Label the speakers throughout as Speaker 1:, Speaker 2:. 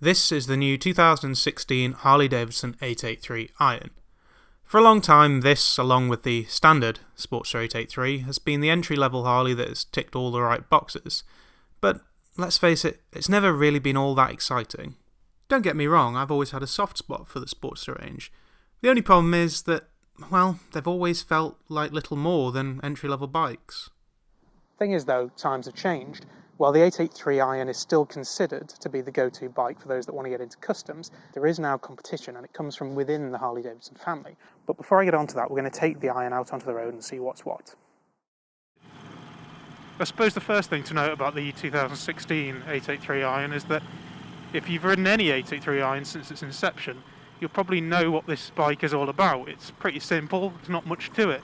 Speaker 1: This is the new 2016 Harley Davidson 883 Iron. For a long time, this, along with the standard Sportster 883, has been the entry-level Harley that has ticked all the right boxes. But let's face it, it's never really been all that exciting. Don't get me wrong, I've always had a soft spot for the Sportster range. The only problem is that, well, they've always felt like little more than entry-level bikes.
Speaker 2: Thing is though, times have changed. While the 883 Iron is still considered to be the go-to bike for those that want to get into customs, there is now competition and it comes from within the Harley Davidson family. But before I get onto that, we're going to take the Iron out onto the road and see what's what. I suppose the first thing to note about the 2016 883 Iron is that if you've ridden any 883 Iron since its inception, you'll probably know what this bike is all about. It's pretty simple, there's not much to it.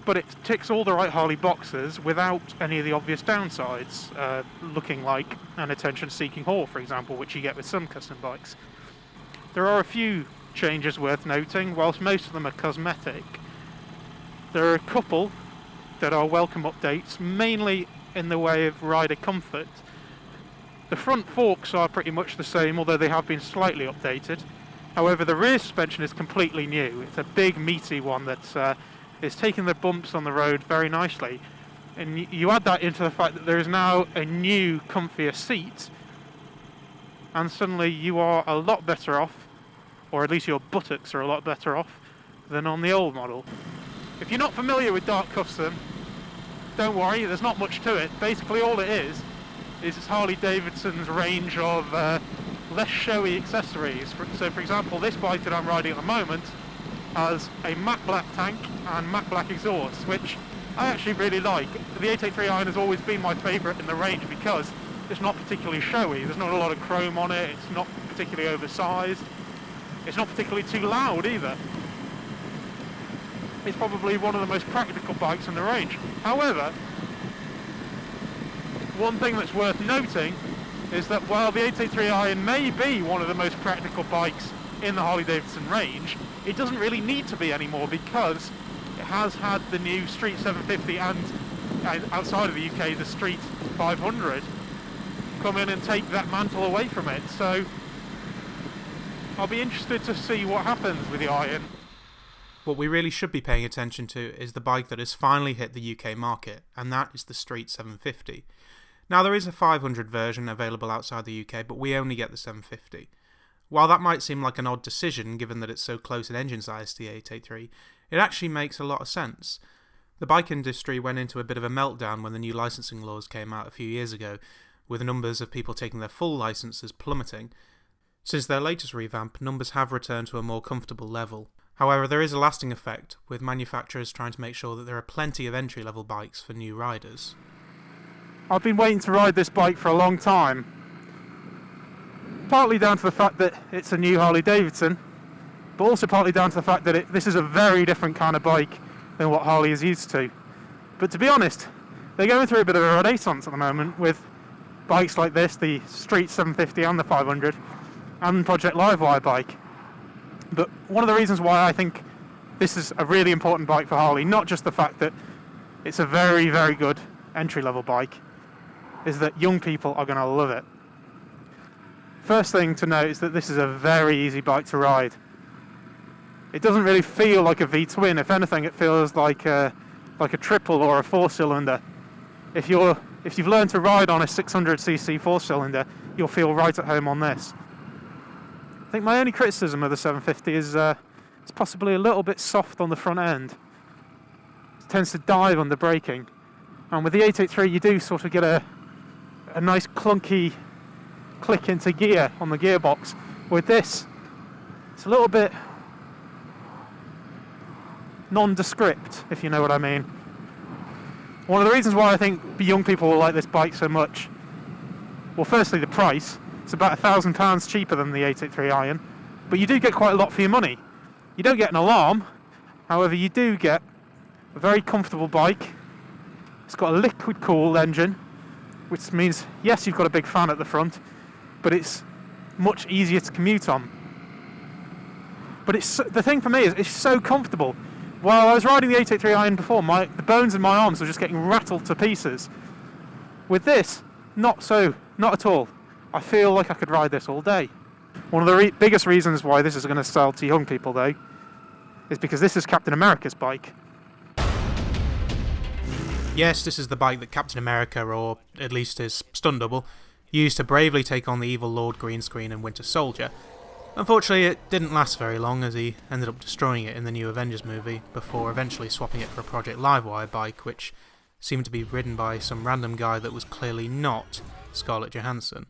Speaker 2: But it ticks all the right Harley boxes without any of the obvious downsides, looking like an attention-seeking haul, for example, which you get with some custom bikes. There are a few changes worth noting, whilst most of them are cosmetic. There are a couple that are welcome updates, mainly in the way of rider comfort. The front forks are pretty much the same, although they have been slightly updated. However, the rear suspension is completely new. It's a big, meaty one that's is taking the bumps on the road very nicely, and you add that into the fact that there is now a new comfier seat, and suddenly you are a lot better off, or at least your buttocks are a lot better off than on the old model. If you're not familiar with Dark Custom, don't worry, there's not much to it. Basically all it is it's Harley Davidson's range of less showy accessories. So for example, this bike that I'm riding at the moment has a matte black tank and matte black exhaust, which I actually really like. The 883 Iron has always been my favourite in the range because it's not particularly showy. There's not a lot of chrome on it, it's not particularly oversized, it's not particularly too loud either. It's probably one of the most practical bikes in the range. However, one thing that's worth noting is that while the 883 Iron may be one of the most practical bikes in the Harley Davidson range, it doesn't really need to be anymore because it has had the new Street 750 and outside of the UK the Street 500 come in and take that mantle away from it. So I'll be interested to see what happens with the Iron.
Speaker 1: What we really should be paying attention to is the bike that has finally hit the UK market, and that is the Street 750. Now there is a 500 version available outside the UK, but we only get the 750. While that might seem like an odd decision given that it's so close in engine size to the 883, it actually makes a lot of sense. The bike industry went into a bit of a meltdown when the new licensing laws came out a few years ago, with numbers of people taking their full licenses plummeting. Since their latest revamp, numbers have returned to a more comfortable level. However, there is a lasting effect, with manufacturers trying to make sure that there are plenty of entry-level bikes for new riders.
Speaker 2: I've been waiting to ride this bike for a long time. Partly down to the fact that it's a new Harley Davidson, but also partly down to the fact that this is a very different kind of bike than what Harley is used to. But to be honest, they're going through a bit of a renaissance at the moment with bikes like this, the Street 750 and the 500, and Project Livewire bike. But one of the reasons why I think this is a really important bike for Harley, not just the fact that it's a very, very good entry-level bike, is that young people are going to love it. First thing to note is that this is a very easy bike to ride. It doesn't really feel like a V-twin. If anything, it feels like a triple or a four-cylinder. If you've learned to ride on a 600cc four-cylinder, you'll feel right at home on this. I think my only criticism of the 750 is it's possibly a little bit soft on the front end. It tends to dive under braking. And with the 883, you do sort of get a nice clunky click into gear on the gearbox. With this, it's a little bit nondescript, if you know what I mean. One of the reasons why I think young people will like this bike so much, well, firstly the price. It's about £1,000 cheaper than the 883 Iron, but you do get quite a lot for your money. You don't get an alarm, however you do get a very comfortable bike. It's got a liquid cooled engine, which means yes, you've got a big fan at the front, but it's much easier to commute on. But the thing for me is it's so comfortable. While I was riding the 883 Iron before, the bones in my arms were just getting rattled to pieces. With this, not at all. I feel like I could ride this all day. One of the biggest reasons why this is going to sell to young people, though, is because this is Captain America's bike.
Speaker 1: Yes, this is the bike that Captain America, or at least his stunt double, used to bravely take on the evil Lord Greenscreen and Winter Soldier. Unfortunately, it didn't last very long, as he ended up destroying it in the new Avengers movie, before eventually swapping it for a Project Livewire bike, which seemed to be ridden by some random guy that was clearly not Scarlett Johansson.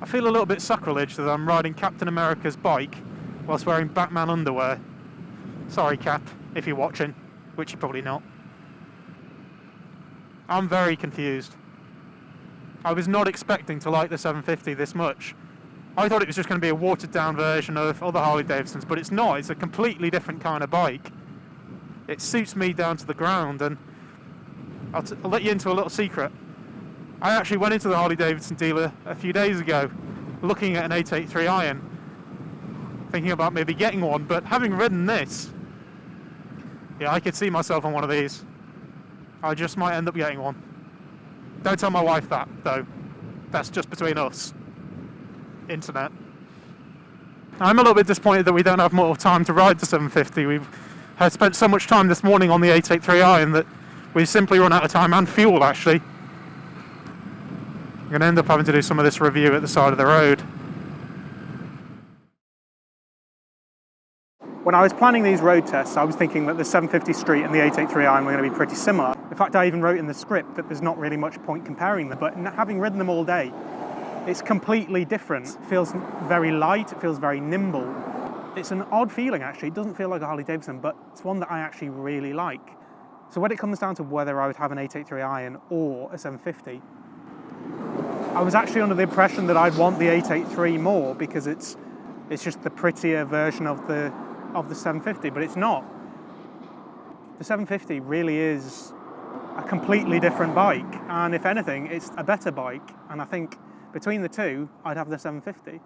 Speaker 2: I feel a little bit sacrilege that I'm riding Captain America's bike whilst wearing Batman underwear. Sorry, Cap, if you're watching, which you're probably not. I'm very confused. I was not expecting to like the 750 this much. I thought it was just going to be a watered down version of other Harley Davidsons, but it's not. It's a completely different kind of bike. It suits me down to the ground, and I'll let you into a little secret. I actually went into the Harley Davidson dealer a few days ago looking at an 883 iron, thinking about maybe getting one, but having ridden this, yeah, I could see myself on one of these. I just might end up getting one. Don't tell my wife that, though. That's just between us. Internet. I'm a little bit disappointed that we don't have more time to ride the 750. We've spent so much time this morning on the 883 iron that we've simply run out of time and fuel, actually. I'm going to end up having to do some of this review at the side of the road. When I was planning these road tests, I was thinking that the 750 Street and the 883 iron were going to be pretty similar. In fact, I even wrote in the script that there's not really much point comparing them, but having ridden them all day, it's completely different. It feels very light, it feels very nimble. It's an odd feeling, actually. It doesn't feel like a Harley Davidson, but it's one that I actually really like. So when it comes down to whether I would have an 883 iron or a 750, I was actually under the impression that I'd want the 883 more because it's just the prettier version of the 750, but it's not. The 750 really is a completely different bike, and if anything, it's a better bike, and I think between the two, I'd have the 750.